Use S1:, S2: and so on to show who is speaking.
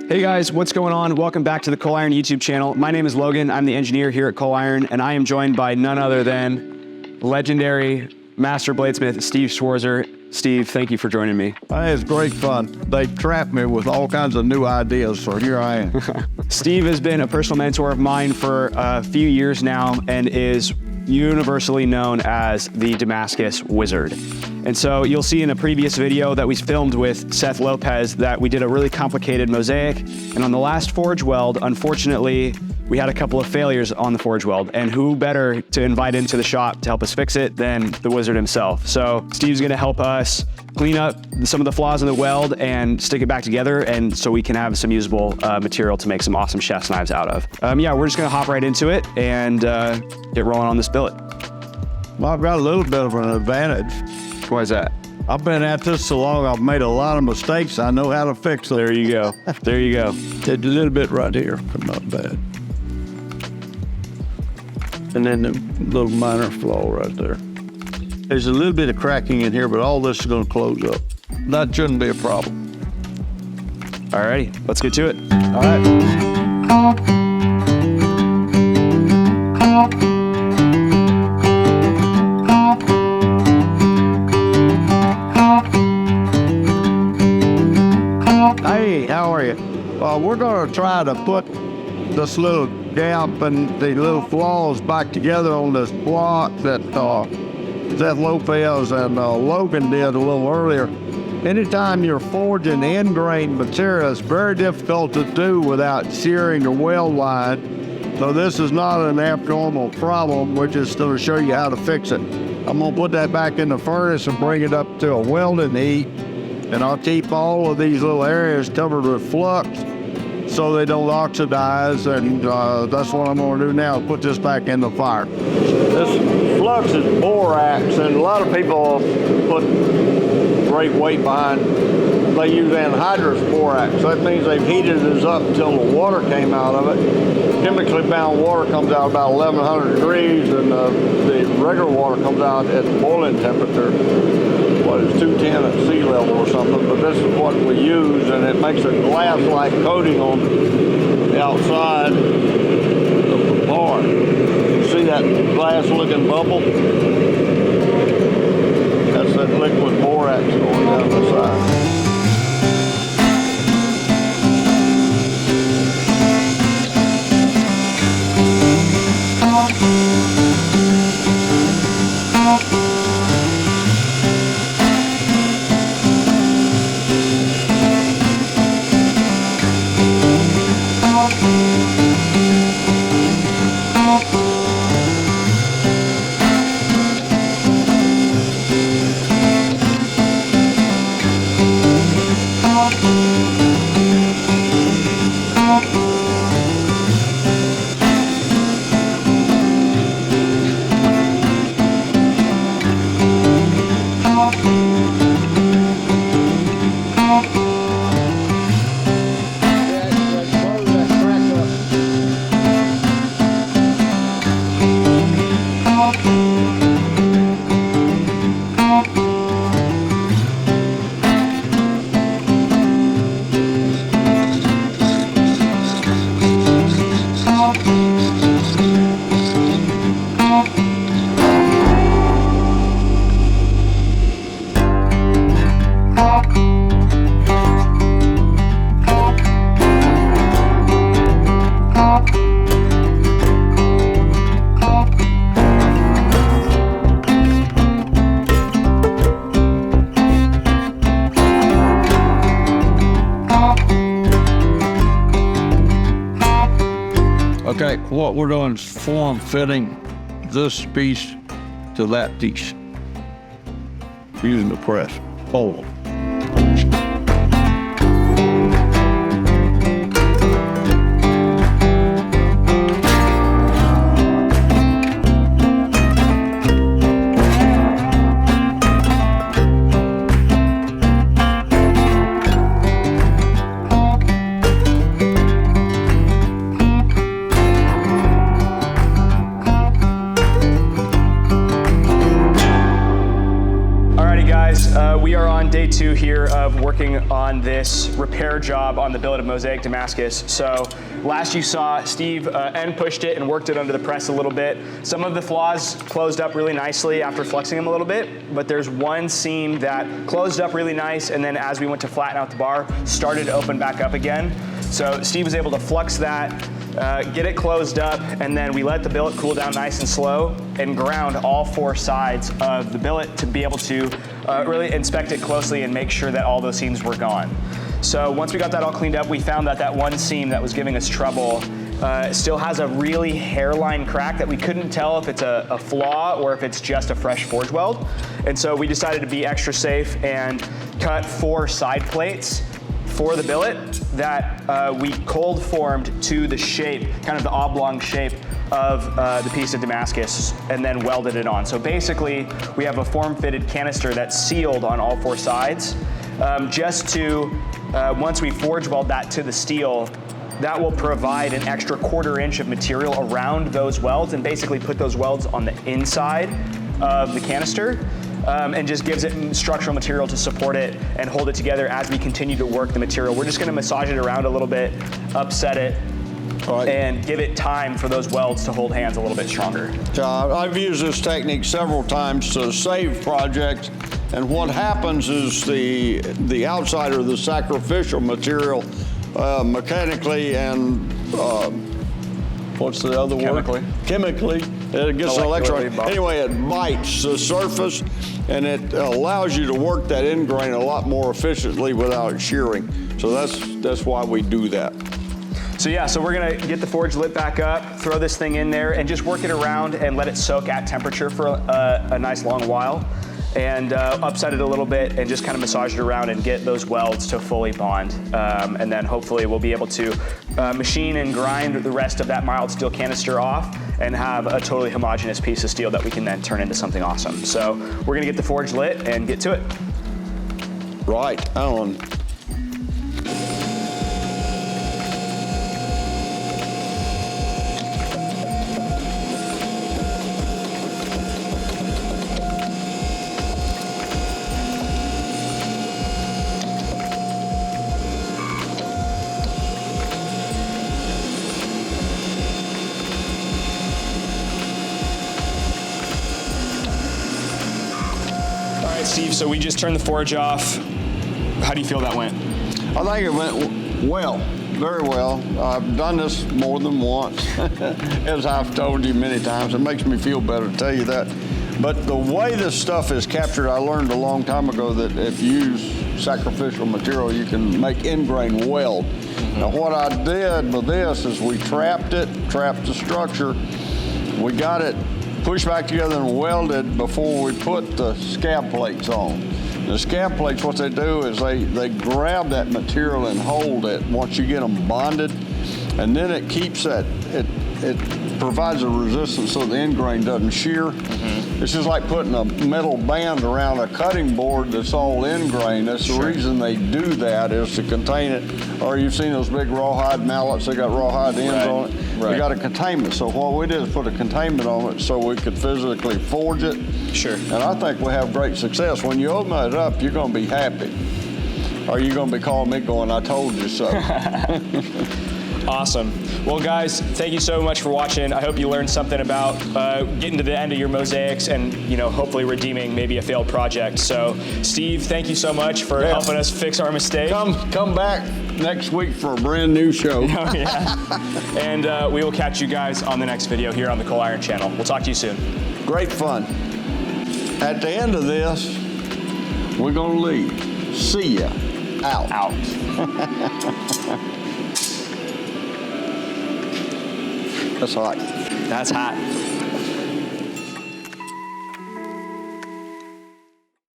S1: Hey guys, what's going on? Welcome back to the Coal Iron YouTube channel. My name is Logan. I'm the engineer here at Coal Iron, and I am joined by none other than legendary master bladesmith Steve Schwarzer. Steve, thank you for joining me.
S2: It's great fun. They trapped me with all kinds of new ideas, so here I am.
S1: Steve has been a personal mentor of mine for a few years now and is universally known as the Damascus Wizard. And so you'll see in a previous video that we filmed with Seth Lopez that we did a really complicated mosaic. And on the last forge weld, unfortunately, we had a couple of failures on the forge weld, and who better to invite into the shop to help us fix it than the wizard himself. So Steve's gonna help us clean up some of the flaws in the weld and stick it back together, and so we can have some usable material to make some awesome chef's knives out of. Yeah, we're just gonna hop right into it and get rolling on this billet.
S2: Well, I've got a little bit of an advantage.
S1: Why is that?
S2: I've been at this so long, I've made a lot of mistakes. I know how to fix them.
S1: There you go. There you go.
S2: Did a little bit right here, but not bad. And then the little minor flaw right there. There's a little bit of cracking in here, but all this is going to close up. That shouldn't be a problem.
S1: All righty, let's get to it.
S2: All right. Hey, how are you? We're going to try to put this little gap and the little flaws back together on this block that Seth Lopez and Logan did a little earlier. Anytime you're forging end-grain material, it's very difficult to do without shearing the weld line. So this is not an abnormal problem. We're just going to show you how to fix it. I'm going to put that back in the furnace and bring it up to a welding heat. And I'll keep all of these little areas covered with flux so they don't oxidize, and that's what I'm going to do now, put this back in the fire. This flux is borax, and a lot of people put great weight behind. They use anhydrous borax. That means they've heated this up until the water came out of it. Chemically bound water comes out about 1100 degrees, and the regular water comes out at boiling temperature. What is 210 at sea level or something, but this is what we use, and it makes a glass-like coating on the outside of the bar. See that glass-looking bubble? That's that liquid borax going down the side. Okay, what we're doing is form fitting this piece to that piece using the press. Fold them.
S1: We are on day 2 here of working on this repair job on the billet of Mosaic Damascus. So last you saw, Steve end pushed it and worked it under the press a little bit. Some of the flaws closed up really nicely after flexing them a little bit, but there's one seam that closed up really nice, and then as we went to flatten out the bar, started to open back up again. So Steve was able to flux that, get it closed up, and then we let the billet cool down nice and slow and ground all 4 sides of the billet to be able to really inspect it closely and make sure that all those seams were gone. So once we got that all cleaned up, we found that that one seam that was giving us trouble still has a really hairline crack that we couldn't tell if it's a flaw or if it's just a fresh forge weld. And so we decided to be extra safe and cut 4 side plates for the billet that we cold formed to the shape, kind of the oblong shape of the piece of Damascus, and then welded it on. So basically, we have a form-fitted canister that's sealed on all 4 sides, just to, once we forge weld that to the steel, that will provide an extra 1/4 inch of material around those welds and basically put those welds on the inside of the canister, and just gives it structural material to support it and hold it together as we continue to work the material. We're just gonna massage it around a little bit, upset it, and give it time for those welds to hold hands a little bit stronger.
S2: I've used this technique several times to save projects, and what happens is the outside or the sacrificial material mechanically and what's the other
S1: Chemically.
S2: word? Chemically. It gets an electron. Anyway, it bites the surface, and it allows you to work that end grain a lot more efficiently without shearing. So that's why we do that.
S1: So yeah, so we're gonna get the forge lit back up, throw this thing in there, and just work it around and let it soak at temperature for a nice long while, and upset it a little bit and just kind of massage it around and get those welds to fully bond. And then hopefully we'll be able to machine and grind the rest of that mild steel canister off and have a totally homogeneous piece of steel that we can then turn into something awesome. So we're gonna get the forge lit and get to it.
S2: Right on.
S1: Steve, so we just turned the forge off. How do you feel that went?
S2: I think it went well, very well. I've done this more than once, as I've told you many times. It makes me feel better to tell you that. But the way this stuff is captured, I learned a long time ago that if you use sacrificial material, you can make end grain weld. Now what I did with this is we trapped the structure. We got it pushed back together and welded before we put the scab plates on. The scab plates, what they do is they grab that material and hold it once you get them bonded, and then it keeps that, it provides a resistance so the end grain doesn't shear. It's just like putting a metal band around a cutting board that's all end grain. That's the reason they do that, is to contain it. Or you've seen those big rawhide mallets, they got rawhide ends on it. They got a containment. So what we did is put a containment on it so we could physically forge it. And I think we have great success. When you open it up, you're gonna be happy. Or you're gonna be calling me going, I told you so.
S1: Awesome. Well, guys, thank you so much for watching. I hope you learned something about getting to the end of your mosaics and, you know, hopefully redeeming maybe a failed project. So, Steve, thank you so much for helping us fix our mistake.
S2: Come back next week for a brand new show.
S1: Oh, yeah. And we will catch you guys on the next video here on the Coal Iron Channel. We'll talk to you soon.
S2: Great fun. At the end of this, we're gonna leave. See ya. Out. That's hot.
S1: That's hot.